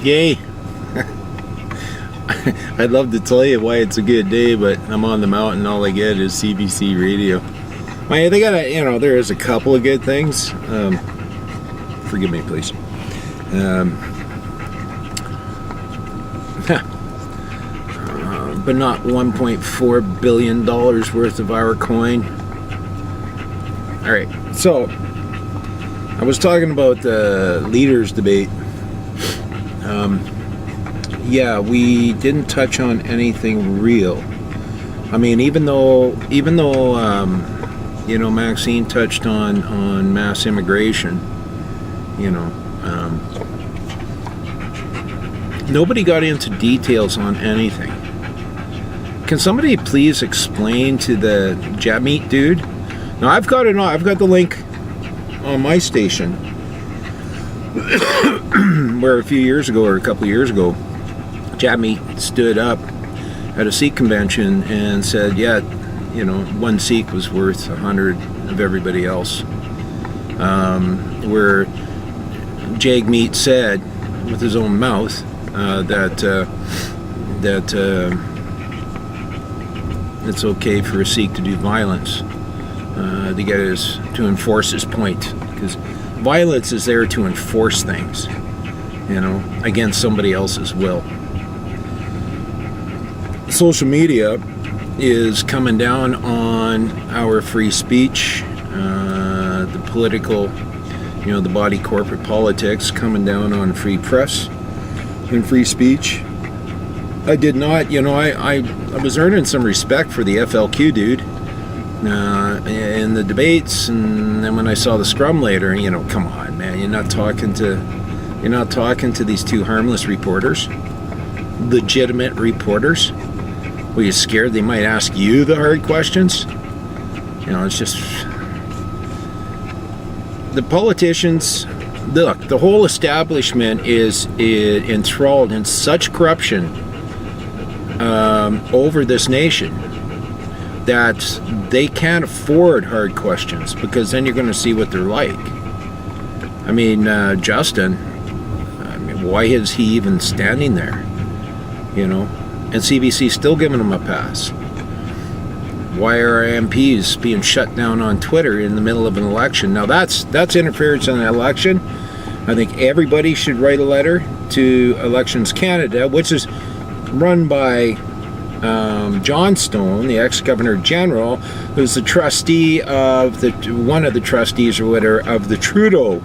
Yay! I'd love to tell you why it's a good day, but I'm on the mountain. All I get is CBC radio. They got there is a couple of good things. Forgive me, please. But not $1.4 billion worth of our coin. All right, so I was talking about the leaders debate. Yeah, we didn't touch on anything real. Even though Maxine touched on mass immigration, nobody got into details on anything. Can somebody please explain to the Jagmeet dude? Now I've got the link on my station where a couple of years ago, Jagmeet stood up at a Sikh convention and said, yeah, one Sikh was worth 100 of everybody else. Where Jagmeet said with his own mouth that it's okay for a Sikh to do violence to enforce his point, because violence is there to enforce things, against somebody else's will. Social media is coming down on our free speech, the political, the body corporate politics coming down on free press and free speech. I did not, I was earning some respect for the FLQ dude in the debates, and then when I saw the scrum later, come on, man, you're not talking to these two harmless reporters, legitimate reporters. Were you scared they might ask you the hard questions? It's just the politicians. Look, the whole establishment is enthralled in such corruption over this nation that they can't afford hard questions, because then you're going to see what they're like. Justin, why is he even standing there? And CBC still giving him a pass. Why are our MPs being shut down on Twitter in the middle of an election? Now that's interference in an election. I think everybody should write a letter to Elections Canada, which is run by John Stone, the ex-Governor General, who's the trustee of one of the trustees or whatever of the Trudeau,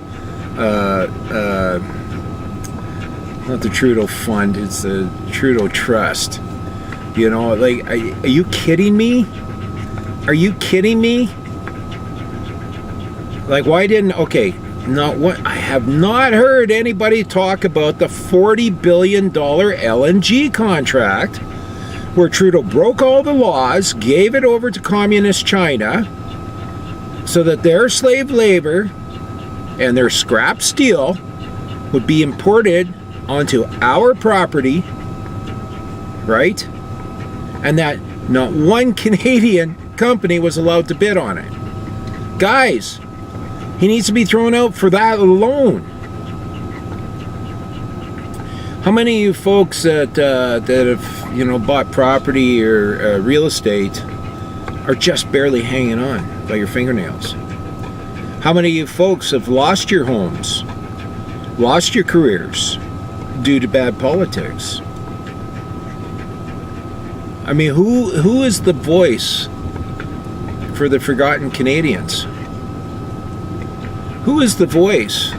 not the Trudeau Fund, it's the Trudeau Trust. Are you kidding me? Are you kidding me? I have not heard anybody talk about the $40 billion LNG contract where Trudeau broke all the laws, gave it over to communist China so that their slave labor and their scrap steel would be imported onto our property, right? And that not one Canadian company was allowed to bid on it. Guys, he needs to be thrown out for that alone. How many of you folks that have bought property or real estate are just barely hanging on by your fingernails? How many of you folks have lost your homes, lost your careers due to bad politics? Who is the voice for the forgotten Canadians? Who is the voice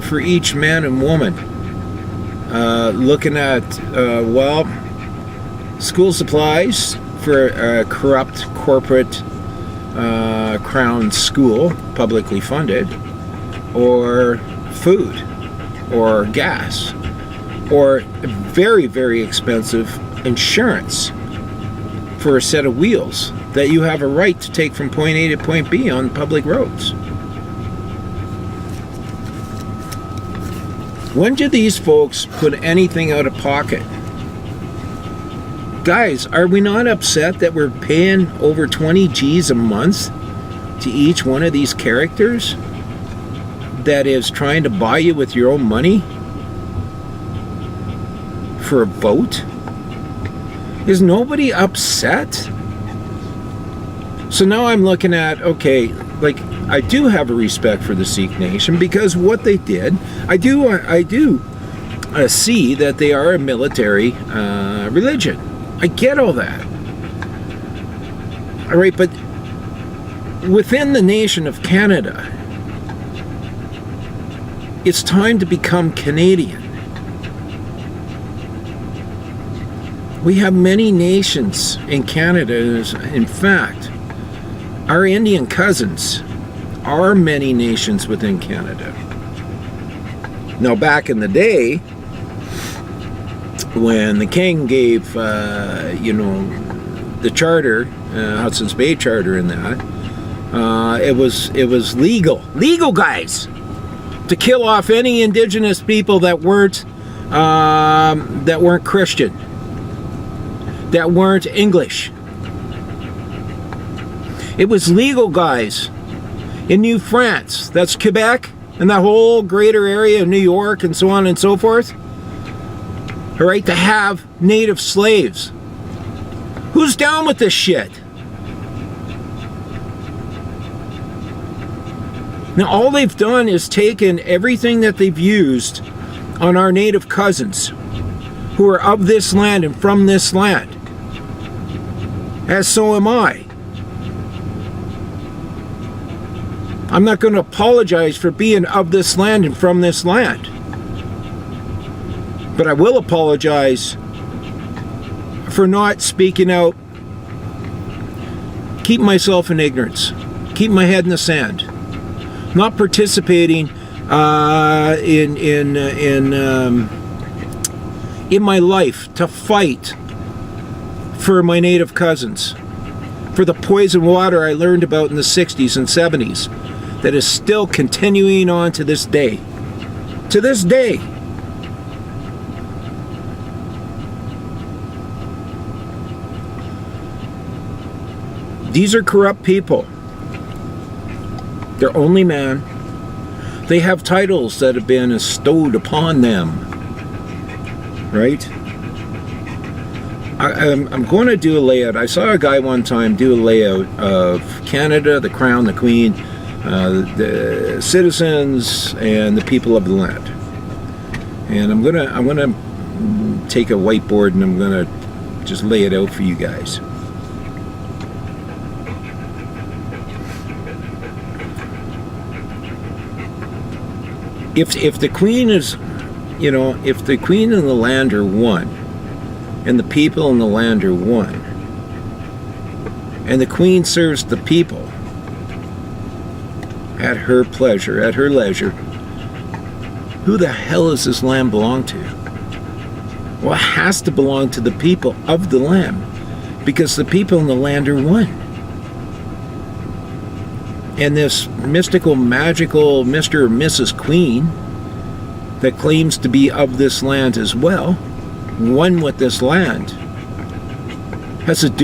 for each man and woman looking at, school supplies for a corrupt corporate crown school, publicly funded, or food, or gas, or very, very expensive insurance for a set of wheels that you have a right to take from point A to point B on public roads? When do these folks put anything out of pocket? Guys, are we not upset that we're paying over 20 G's a month to each one of these characters that is trying to buy you with your own money? for a vote? Is nobody upset? So now I'm looking at, okay, like, I do have a respect for the Sikh nation because what they did, I do see that they are a military religion. I get all that. All right, but within the nation of Canada, it's time to become Canadian. We have many nations in Canada. In fact, our Indian cousins are many nations within Canada. Now, back in the day, when the King gave, the charter, Hudson's Bay Charter, and that, it was legal, guys, to kill off any Indigenous people that weren't Christian, that weren't English. It was legal, guys, in New France, that's Quebec, and that whole greater area of New York and so on and so forth, all right, to have native slaves. Who's down with this shit? Now, all they've done is taken everything that they've used on our native cousins who are of this land and from this land, as so am I. I'm not going to apologize for being of this land and from this land. But I will apologize for not speaking out, keep myself in ignorance, keep my head in the sand, not participating in my life to fight for my native cousins, for the poison water I learned about in the 60s and 70s that is still continuing on to this day. To this day. These are corrupt people. They're only man. They have titles that have been bestowed upon them. Right? I'm going to do a layout. I saw a guy one time do a layout of Canada, the Crown, the Queen, the citizens, and the people of the land. And I'm gonna take a whiteboard and I'm gonna just lay it out for you guys. If the Queen is, if the Queen and the land are one, and the people and the land are one, and the Queen serves the people at her pleasure, at her leisure, who the hell does this land belong to? Well, it has to belong to the people of the land, because the people and the land are one. And this mystical, magical Mr. or Mrs. Queen that claims to be of this land as well, one with this land, has a duty